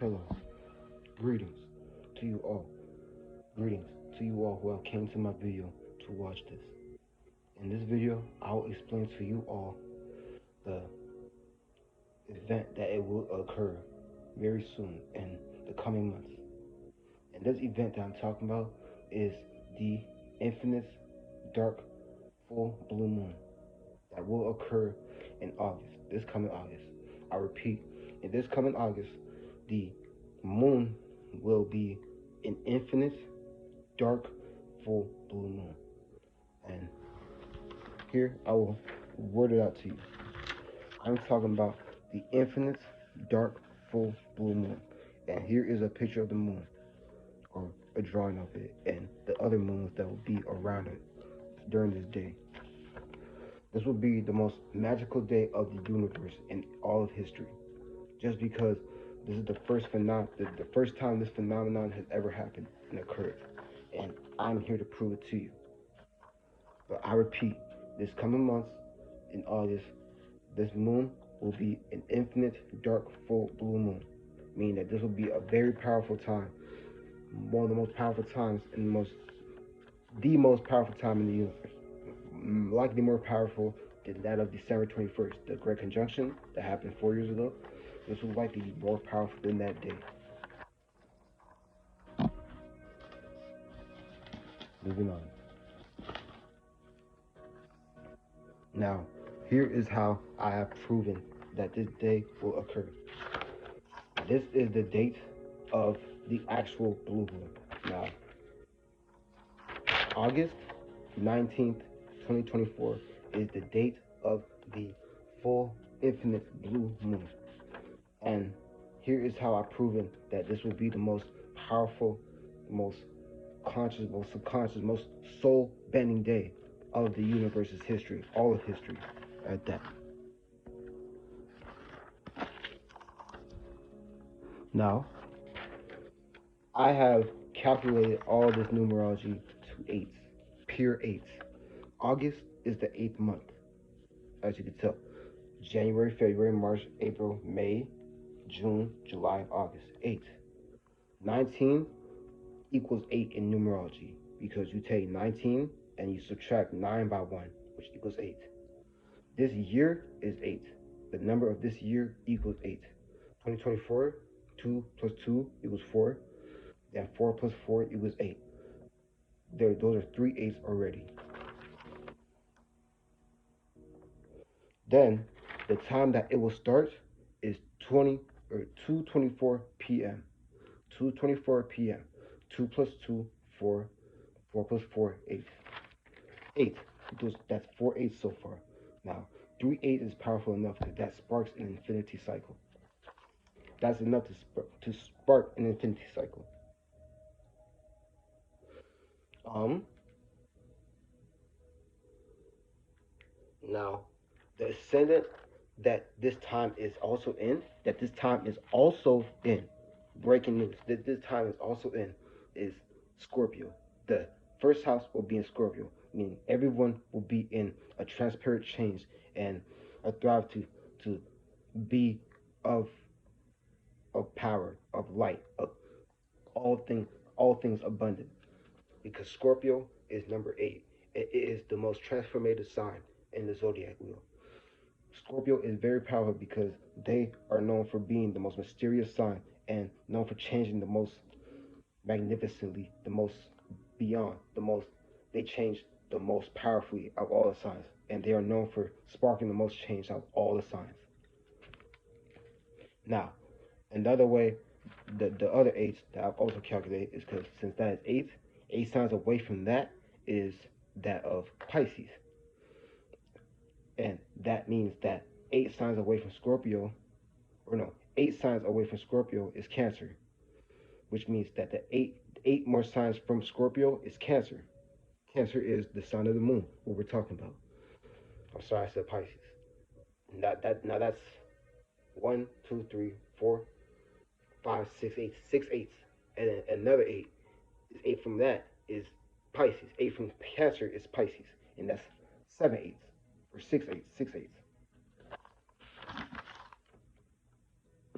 Hello, greetings to you all. Greetings to you all who have came to my video to watch this. In this video, I will explain to you all the event that it will occur very soon in the coming months. And this event that I'm talking about is the infinite dark full blue moon that will occur in August, this coming August. I repeat, in this coming August, the moon will be an infinite dark full blue moon. And here I will word it out to you. I'm talking about the infinite dark full blue moon. And here is a picture of the moon, or a drawing of it, and the other moons that will be around it during this day. This will be the most magical day of the universe in all of history, just because this is the first time this phenomenon has ever happened and occurred, and I'm here to prove it to you. But I repeat, this coming month in August, this moon will be an infinite dark full blue moon, meaning that this will be a very powerful time, one of the most powerful times in the most powerful time in the universe, likely more powerful than that of December 21st, the Great Conjunction that happened 4 years ago. This will likely be more powerful than that day. Moving on. Now, here is how I have proven that this day will occur. This is the date of the actual blue moon. Now, August 19th, 2024 is the date of the full infinite blue moon. And here is how I've proven that this will be the most powerful, most conscious, most subconscious, most soul-bending day of the universe's history, all of history at that. Now, I have calculated all this numerology to eights, pure eights. August is the 8th month, as you can tell. January, February, March, April, May, June, July, August. 8. 19 equals 8 in numerology, because you take 19 and you subtract 9 by 1, which equals 8. This year is 8. The number of this year equals 8. 2024, 2 plus 2 equals 4. Then 4 plus 4 equals 8. Those are 3 8s already. Then the time that it will start is 2:24 p.m. 2:24 p.m. 2 plus 2, 4. 4 plus 4, 8. 8. That's 4 8s so far. Now, 3 8 is powerful enough because that sparks an infinity cycle. That's enough to spark an infinity cycle. Now, the ascendant that this time is also in, breaking news, that this time is also in, is Scorpio. The first house will be in Scorpio, meaning everyone will be in a transparent change and a thrive to be of power, of light, of all things abundant. Because Scorpio is number 8. It is the most transformative sign in the zodiac wheel. Scorpio is very powerful because they are known for being the most mysterious sign and known for changing the most magnificently, the most beyond, they change the most powerfully of all the signs. And they are known for sparking the most change out of all the signs. Now, another way, the other 8s that I've also calculated is because since that is 8 signs away from that is that of Pisces. And that means that 8 signs away from Scorpio, 8 signs away from Scorpio is Cancer, which means that the eight more signs from Scorpio is Cancer. Cancer is the sign of the moon, what we're talking about. I'm sorry, I said Pisces. Now that's 1, 2, 3, 4, 5, 6, 8, 6 8s, and then another 8 is 8 from that is Pisces. 8 from Cancer is Pisces, and that's 7 8s. Or 6 8s.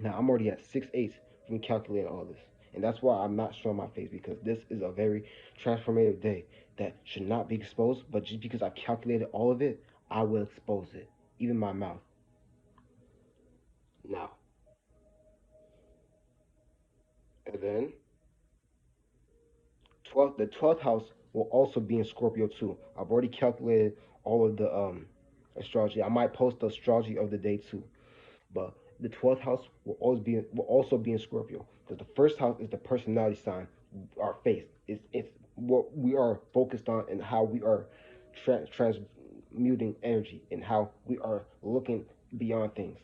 Now I'm already at 6/8 from calculating all this. And that's why I'm not showing my face, because this is a very transformative day that should not be exposed. But just because I calculated all of it, I will expose it, even my mouth. Now, and then 12th house will also be in Scorpio too. I've already calculated all of the astrology. I might post the astrology of the day too. But the 12th house will also be in Scorpio, because the first house is the personality sign, our face. It's what we are focused on, and how we are transmuting energy, and how we are looking beyond things.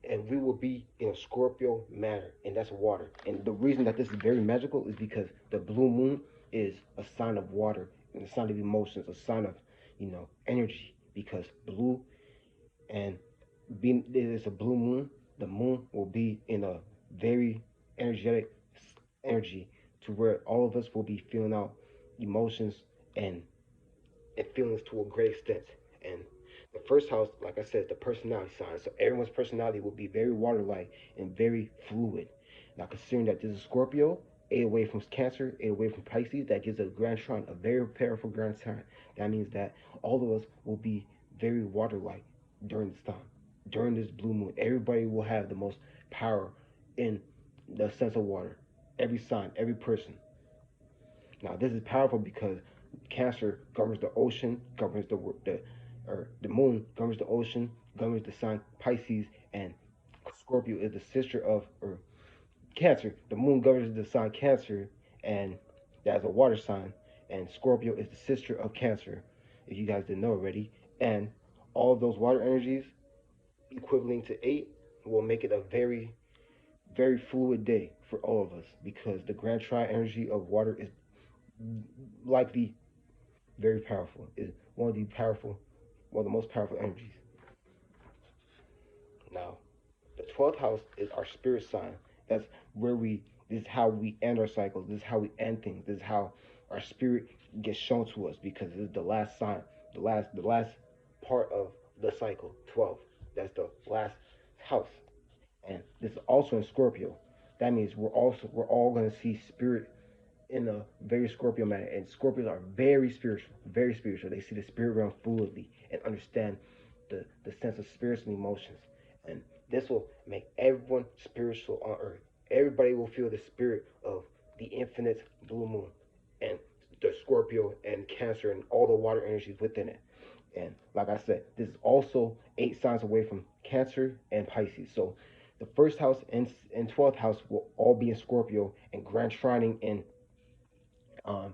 And we will be in a Scorpio matter, and that's water. And the reason that this is very magical is because the blue moon is a sign of water, and a sign of emotions, a sign of, energy. Because blue, and being it is a blue moon, the moon will be in a very energetic energy, to where all of us will be feeling out emotions and feelings to a great extent. And the first house, like I said, the personality sign. So everyone's personality will be very water-like and very fluid. Now, considering that this is Scorpio, 8 away from Cancer, 8 away from Pisces, that gives a grand trine, a very powerful grand trine. That means that all of us will be very water-like during this time. During this blue moon, everybody will have the most power in the sense of water. Every sign, every person. Now, this is powerful because Cancer governs the ocean, governs the moon governs the ocean, governs the sign Pisces, and Scorpio is the sister of, or Cancer. The moon governs the sign Cancer, and that's a water sign, and Scorpio is the sister of Cancer, if you guys didn't know already. And all of those water energies equivalent to 8 will make it a very, very fluid day for all of us, because the grand tri energy of water is likely very powerful. Is one of the most powerful energies. Now, the 12th house is our spirit sign. That's where this is how we end our cycles. This is how we end things. This is how our spirit gets shown to us, because this is the last sign, the last part of the cycle. 12. That's the last house, and this is also in Scorpio. That means we're all going to see spirit in a very Scorpio manner. And Scorpios are very spiritual, very spiritual. They see the spirit realm fluidly and understand the sense of spirits and emotions. And this will make everyone spiritual on earth. Everybody will feel the spirit of the infinite blue moon, and the Scorpio and Cancer and all the water energies within it. And like I said, this is also 8 signs away from Cancer and Pisces. So the first house and 12th house will all be in Scorpio, and grand trining in um,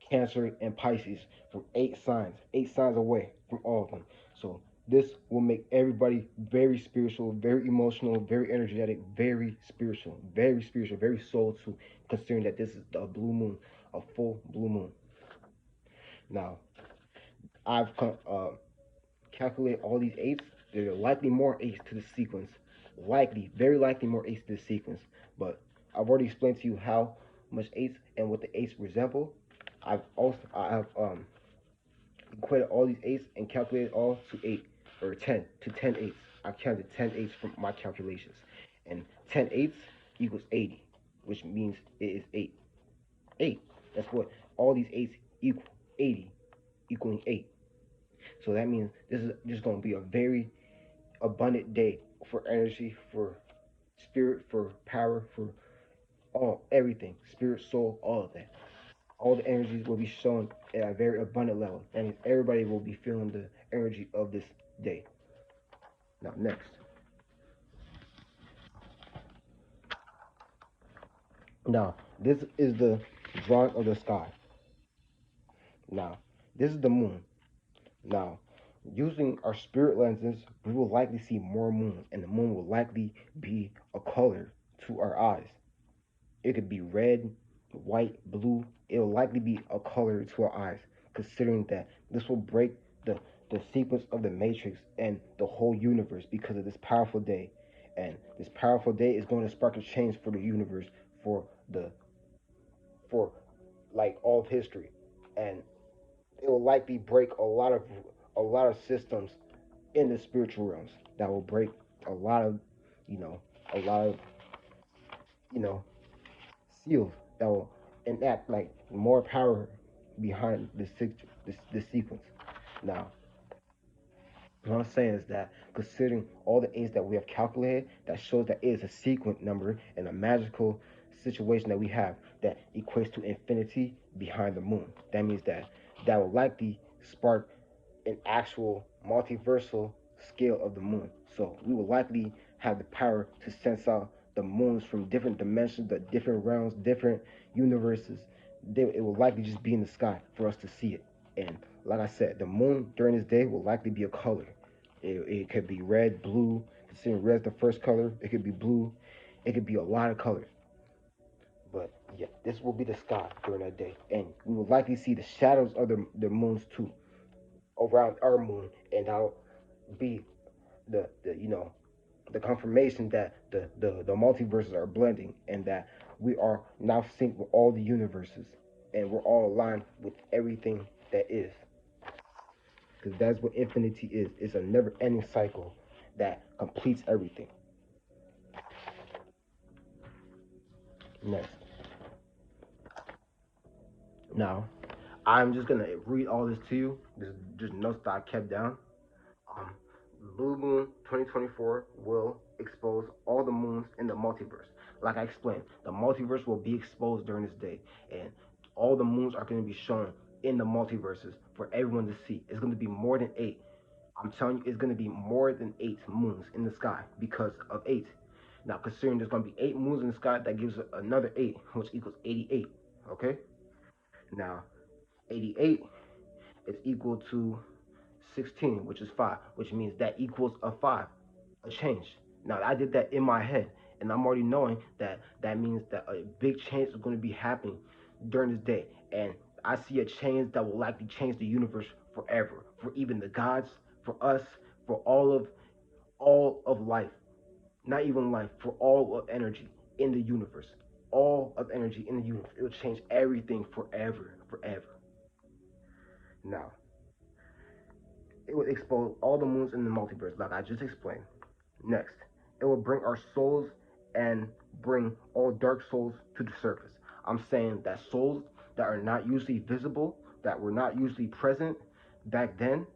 Cancer and Pisces, from 8 signs, 8 signs away from all of them. So this will make everybody very spiritual, very emotional, very energetic, very spiritual, very soul too, considering that this is a blue moon, a full blue moon. Now, I've calculated all these eights. There are likely more eights to the sequence. Likely, very likely more eights to the sequence. But I've already explained to you how much eights and what the eights resemble. I have equated all these eights and calculated all to 10 eights. I counted 10 eights from my calculations, and 10 eights equals 80, which means it is 8. 8. That's what all these eights equal. 80 equaling 8. So that means this is just going to be a very abundant day for energy, for spirit, for power, for everything, spirit, soul, all of that. All the energies will be shown at a very abundant level. That means everybody will be feeling the energy of this day. Now, next. Now, this is the drawing of the sky. Now, this is the moon. Now, using our spirit lenses, we will likely see more moons, and the moon will likely be a color to our eyes. It could be red, white, blue. It will likely be a color to our eyes, considering that this will break the sequence of the matrix and the whole universe because of this powerful day. And this powerful day is going to spark a change for the universe, for the for like all of history. And it will likely break a lot of systems in the spiritual realms, that will break a lot of, you know a lot of, you know, seals that will enact like more power behind this sequence. Now, what I'm saying is that considering all the eights that we have calculated, that shows that it is a sequent number and a magical situation that we have that equates to infinity behind the moon. That means that that will likely spark an actual multiversal scale of the moon. So we will likely have the power to sense out the moons from different dimensions, the different realms, different universes. It will likely just be in the sky for us to see it. And like I said, the moon during this day will likely be a color. It could be red, blue. Considering red is the first color, it could be blue. It could be a lot of colors. But yeah, this will be the sky during that day, and we will likely see the shadows of the moons too around our moon, and that'll be the the confirmation that the multiverses are blending and that we are now synced with all the universes and we're all aligned with everything that is, because that's what infinity is. It's a never-ending cycle that completes everything. Next, now I'm just gonna read all this to you. This is just notes that I kept down. Um, Blue Moon 2024 will expose all the moons in the multiverse. Like I explained, the multiverse will be exposed during this day, and all the moons are going to be shown in the multiverses for everyone to see. It's going to be more than eight. I'm telling you, it's going to be more than eight moons in the sky because of eight. Now, considering there's going to be eight moons in the sky, that gives another eight, which equals 88. Okay? Now, 88 is equal to 16, which is 5, which means that equals a 5, a change. Now, I did that in my head, and I'm already knowing that that means that a big change is going to be happening during this day. And I see a change that will likely change the universe forever, for even the gods, for us, for all of life, not even life, for all of energy in the universe. All of energy in the universe. It will change everything forever, forever. Now, it will expose all the moons in the multiverse, like I just explained. Next, it will bring our souls and bring all dark souls to the surface. I'm saying that souls that are not usually visible, that were not usually present back then,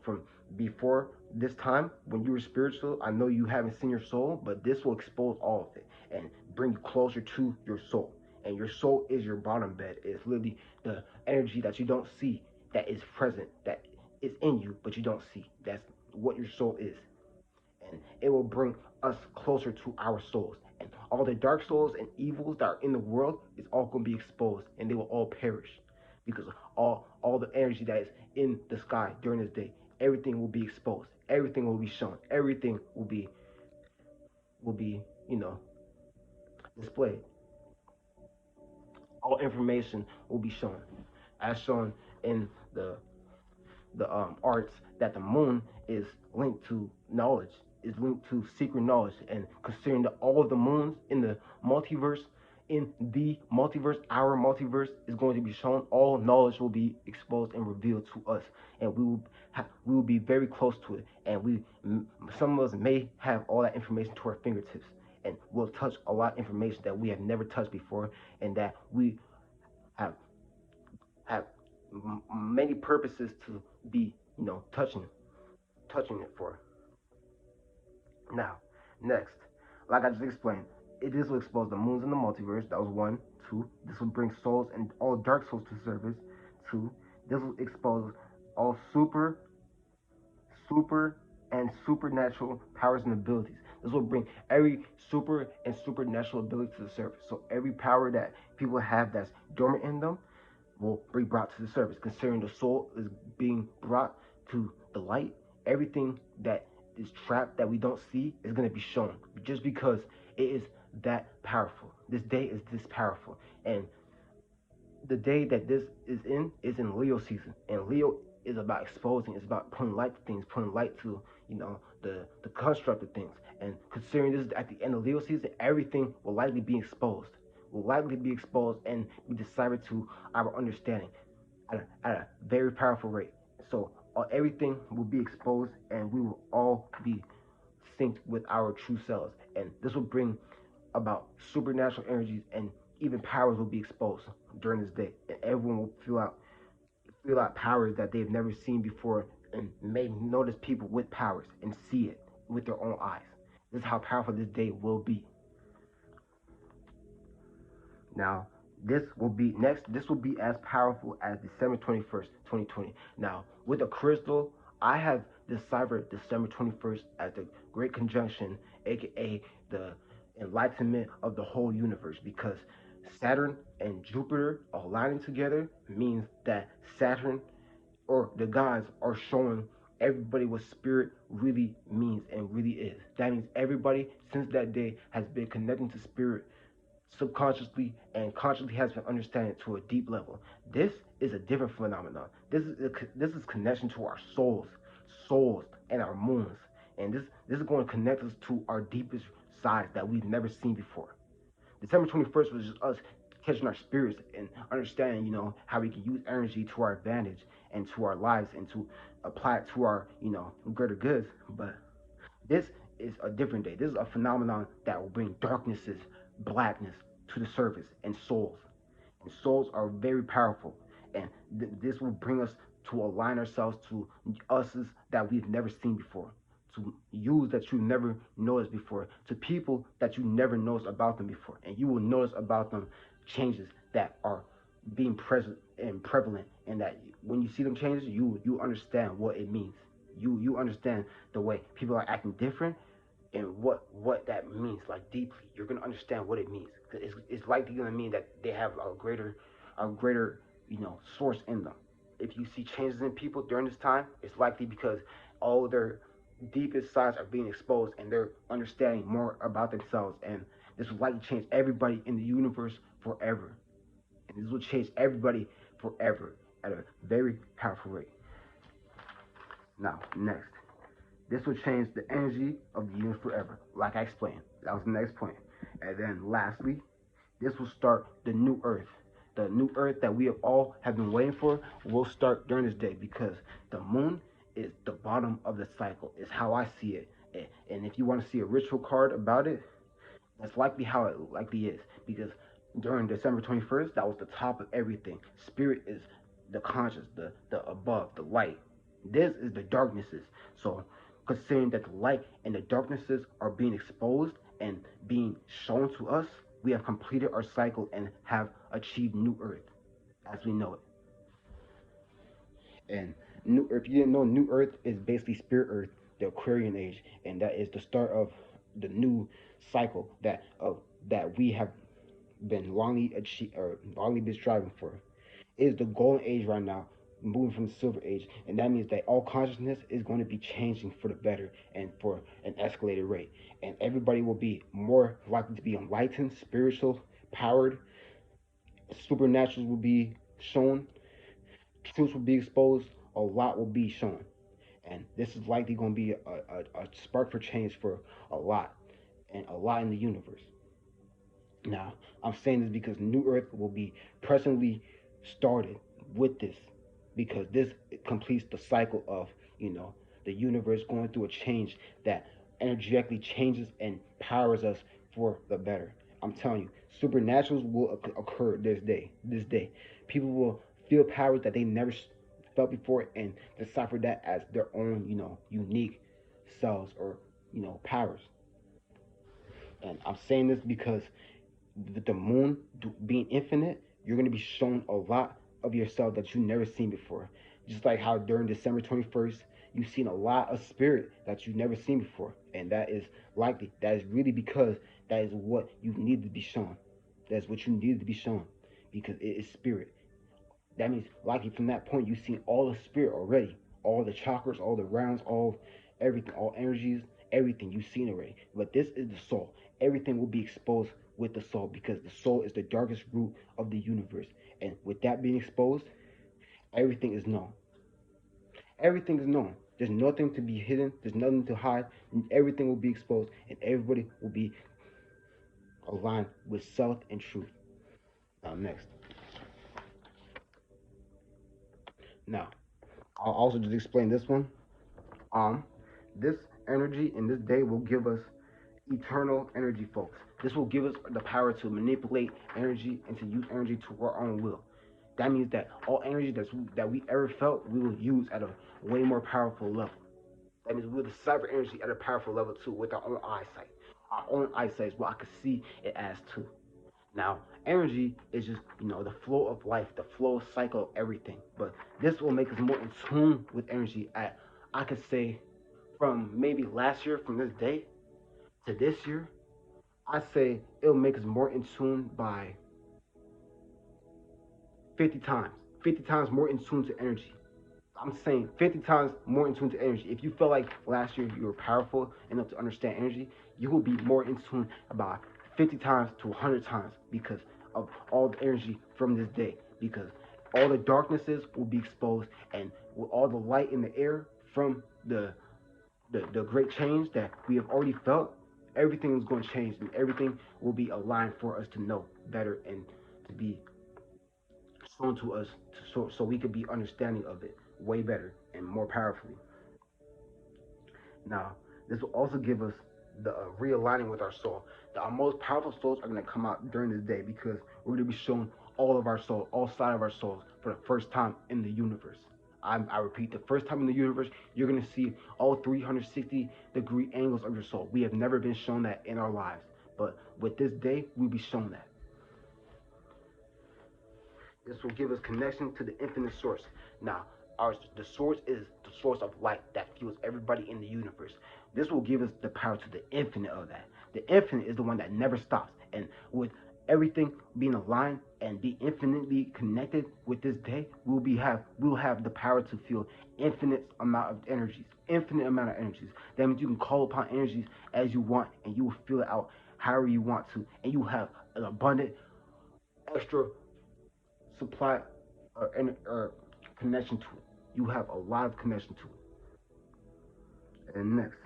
from before this time when you were spiritual. I know you haven't seen your soul, but this will expose all of it and bring you closer to your soul. And your soul is your bottom bed. It's literally the energy that you don't see that is present, that is in you, but you don't see. That's what your soul is. And it will bring us closer to our souls. And all the dark souls and evils that are in the world is all going to be exposed, and they will all perish because all the energy that is in the sky during this day, everything will be exposed. Everything will be shown. Everything will be displayed. All information will be shown, as shown in the arts, that the moon is linked to knowledge, is linked to secret knowledge, and considering that all of the moons in the multiverse, our multiverse is going to be shown. All knowledge will be exposed and revealed to us, and we will be very close to it, and some of us may have all that information to our fingertips, and we'll touch a lot of information that we have never touched before, and that we have have many purposes to be, touching it for. Now, next, like I just explained, this will expose the moons in the multiverse. That was one. Two, this will bring souls and all dark souls to service. Two, this will expose all super, and supernatural powers and abilities. This will bring every super and supernatural ability to the surface. So every power that people have that's dormant in them will be brought to the surface. Considering the soul is being brought to the light, everything that is trapped that we don't see is going to be shown, just because it is that powerful. This day is this powerful, and the day that this is in Leo season, and Leo is about exposing. It's about putting light to things, putting light to the construct of things. And considering this is at the end of Leo season, everything will likely be exposed. Will likely be exposed and be deciphered to our understanding at a very powerful rate. So everything will be exposed, and we will all be synced with our true selves. and this will bring about supernatural energies, and even powers will be exposed during this day, and everyone will feel out powers that they've never seen before, and may notice people with powers and see it with their own eyes. This is how powerful this day will be. Now, this will be as powerful as December 21st, 2020. Now, with a crystal, I have deciphered December 21st as the Great Conjunction, aka the enlightenment of the whole universe, because Saturn and Jupiter aligning together means that Saturn, or the gods, are showing everybody what spirit really means and really is. That means everybody since that day has been connecting to spirit subconsciously and consciously, has been understanding to a deep level. This is a different phenomenon. This is connection to our souls and our moons, and this is going to connect us to our deepest sides that we've never seen before. December 21st was just us catching our spirits and understanding, how we can use energy to our advantage and to our lives and to apply it to our, greater goods. But this is a different day. This is a phenomenon that will bring darknesses, blackness to the surface, and souls. And souls are very powerful. And this will bring us to align ourselves to uses that we've never seen before, to use that you've never noticed before, to people that you never noticed about them before. And you will notice about them changes that are being present and prevalent, and that when you see them changes, you understand what it means. You understand the way people are acting different, and what that means, like, deeply. You're gonna understand what it means. It's likely gonna mean that they have a greater source in them. If you see changes in people during this time, it's likely because all their deepest sides are being exposed, and they're understanding more about themselves. And this will likely change everybody in the universe forever. And this will change everybody forever at a very powerful rate. Now, next. This will change the energy of the universe forever, like I explained. That was the next point. And then lastly, this will start the new earth. The new earth that we all have been waiting for will start during this day, because the moon is the bottom of the cycle, is how I see it. And if you want to see a ritual card about it, that's likely how it likely is, because during December 21st, that was the top of everything. Spirit is the conscious, the above, the light. This is the darknesses. So, considering that the light and the darknesses are being exposed and being shown to us, we have completed our cycle and have achieved new earth as we know it. And if you didn't know, new earth is basically spirit earth, the Aquarian age, and that is the start of the new cycle that we have been longly been striving for. It is the golden age right now, moving from the silver age, and that means that all consciousness is going to be changing for the better and for an escalated rate, and everybody will be more likely to be enlightened, spiritual, powered. Supernaturals will be shown, truths will be exposed, a lot will be shown, and this is likely going to be a spark for change for a lot, and a lot in the universe. Now, I'm saying this because New Earth will be presently started with this, because this completes the cycle of, the universe going through a change that energetically changes and powers us for the better. I'm telling you, supernaturals will occur this day. This day, people will feel powers that they never felt before, and decipher that as their own, unique selves, or powers. And I'm saying this because with the moon being infinite, you're going to be shown a lot of yourself that you've never seen before. Just like how during December 21st, you've seen a lot of spirit that you've never seen before. And that is likely, that is really because that is what you need to be shown. That's what you need to be shown, because it is spirit. That means, likely from that point, you've seen all the spirit already. All the chakras, all the rounds, all everything, all energies, everything you've seen already. But this is the soul. Everything will be exposed with the soul, because the soul is the darkest root of the universe. And with that being exposed, everything is known. Everything is known. There's nothing to be hidden. There's nothing to hide. And everything will be exposed, and everybody will be aligned with self and truth. Now, next. Now, I'll also just explain this one. Um, this energy in this day will give us eternal energy, folks. This will give us the power to manipulate energy and to use energy to our own will. That means that all energy that we ever felt, we will use at a way more powerful level. That means we'll decipher energy at a powerful level too with our own eyesight. Our own eyesight is what I can see it as too. Now, energy is just, the flow of life, the flow cycle of everything. But this will make us more in tune with energy at, I could say, from maybe last year, from this day to this year, I say it'll make us more in tune by 50 times. 50 times more in tune to energy. I'm saying 50 times more in tune to energy. If you felt like last year you were powerful enough to understand energy, you will be more in tune about 50 times to 100 times because of all the energy from this day. Because all the darknesses will be exposed, and with all the light in the air from the great change that we have already felt, everything is going to change, and everything will be aligned for us to know better and to be shown to us so we could be understanding of it way better and more powerfully. Now, this will also give us the realigning with our soul. Our most powerful souls are going to come out during this day because we're going to be shown all of our soul, all side of our souls for the first time in the universe. I repeat, the first time in the universe, you're going to see all 360-degree angles of your soul. We have never been shown that in our lives, but with this day, we'll be shown that. This will give us connection to the infinite source. Now, the source is the source of light that fuels everybody in the universe. This will give us the power to the infinite of that. The infinite is the one that never stops. And with everything being aligned and be infinitely connected with this day, we'll have the power to feel infinite amount of energies. Infinite amount of energies. That means you can call upon energies as you want, and you will feel it out however you want to. And you have an abundant, extra supply or connection to it. You have a lot of connection to it. And next,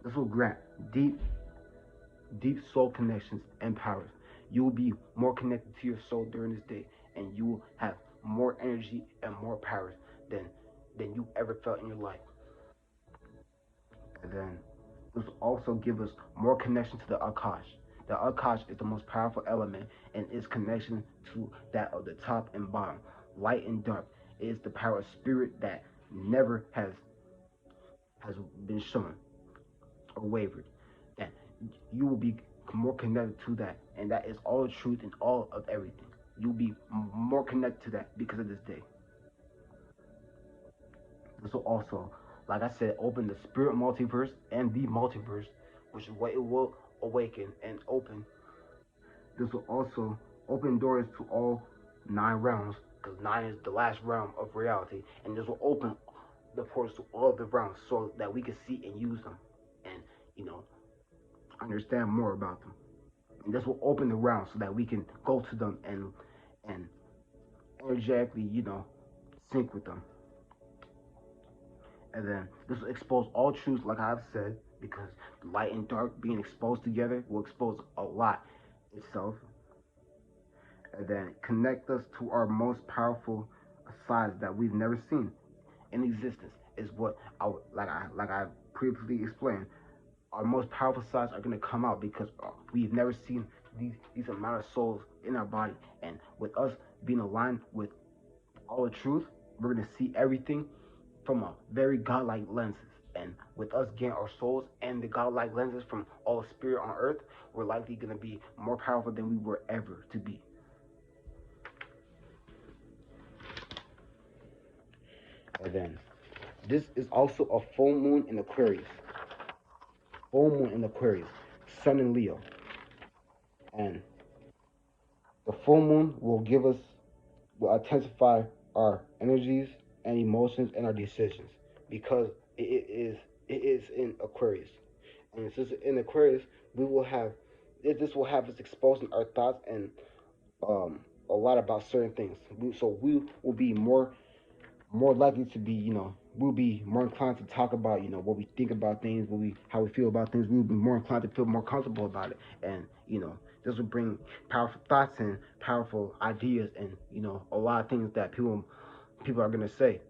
this will grant deep soul connections and powers. You will be more connected to your soul during this day, and you will have more energy and more powers than you ever felt in your life. And then this will also give us more connection to the Akash. The Akash is the most powerful element and its connection to that of the top and bottom, light and dark. It is the power of spirit that never has been shown or wavered. That you will be more connected to that, and that is all the truth and all of everything. You'll be more connected to that because of this day. This will also, like I said, open the spirit multiverse and the multiverse, which is what it will awaken and open. This will also open doors to all 9 realms, because 9 is the last realm of reality, and this will open the portals to all of the realms so that we can see and use them and, understand more about them. And this will open the realms so that we can go to them and energetically, sync with them. And then this will expose all truths, like I've said, because light and dark being exposed together will expose a lot itself. And then connect us to our most powerful sides that we've never seen in existence is what like I previously explained. Our most powerful sides are going to come out because we've never seen these amount of souls in our body, and with us being aligned with all the truth, we're going to see everything from a very godlike lenses. And with us getting our souls and the godlike lenses from all spirit on earth, we're likely going to be more powerful than we were ever to be. And then this is also a full moon in Aquarius. Full moon in Aquarius, Sun in Leo. And the full moon will intensify our energies and emotions and our decisions because it is in Aquarius. And since in Aquarius, this will have us exposing our thoughts and a lot about certain things. So we will be more likely to be, we'll be more inclined to talk about, what we think about things, how we feel about things. We'll be more inclined to feel more comfortable about it, and this will bring powerful thoughts and powerful ideas, and a lot of things that people are gonna say.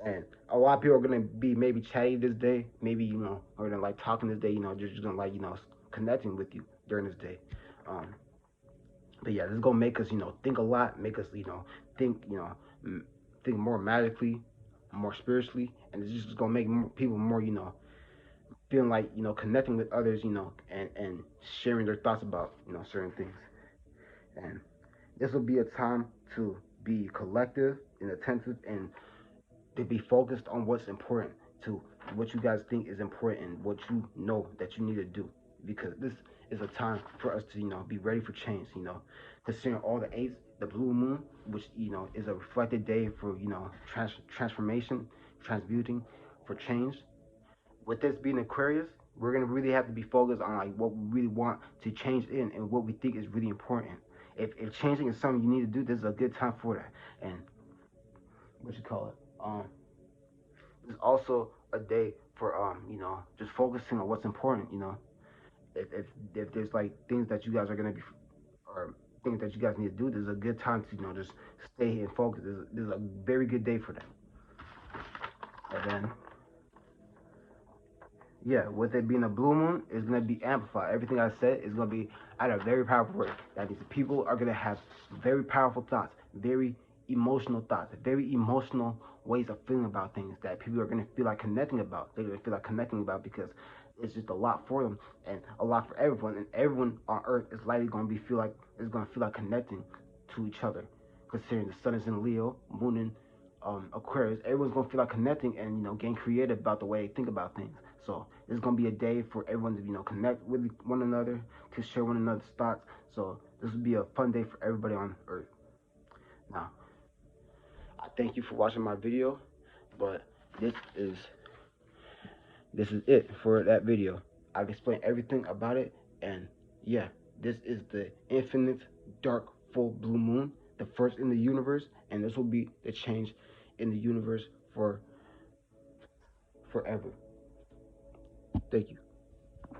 And a lot of people are gonna be maybe chatty this day, maybe or gonna like talking this day, just gonna like connecting with you during this day. Um, but yeah, this is gonna make us think a lot, make us think think more magically, more spiritually, and it's just gonna make people more feeling like connecting with others, and sharing their thoughts about certain things. And this will be a time to be collective and attentive and to be focused on what's important, to what you guys think is important and what you know that you need to do, because this is a time for us to be ready for change. Considering all the eights, the blue moon, which is a reflected day for transformation, transmuting, for change. With this being Aquarius, we're gonna really have to be focused on like what we really want to change in and what we think is really important. If changing is something you need to do, this is a good time for that. And what you call it? It's also a day for just focusing on what's important. If there's like things that you guys are gonna be or things that you guys need to do, this is a good time to just stay and focus. This is a very good day for that. And then yeah, with it being a blue moon, it's gonna be amplified. Everything I said is gonna be at a very powerful rate. That means people are gonna have very powerful thoughts, very emotional thoughts, very emotional ways of feeling about things that people are gonna feel like connecting about. They're gonna feel like connecting about because it's just a lot for them and a lot for everyone. And everyone on Earth is likely gonna feel like connecting to each other. Considering the sun is in Leo, moon in Aquarius, everyone's gonna feel like connecting and getting creative about the way they think about things. So it's gonna be a day for everyone to connect with one another, to share one another's thoughts. So this will be a fun day for everybody on Earth. Now, I thank you for watching my video, but this is it for that video. I've explained everything about it, and yeah, this is the infinite dark full blue moon, the first in the universe, and this will be the change in the universe for forever. Thank you.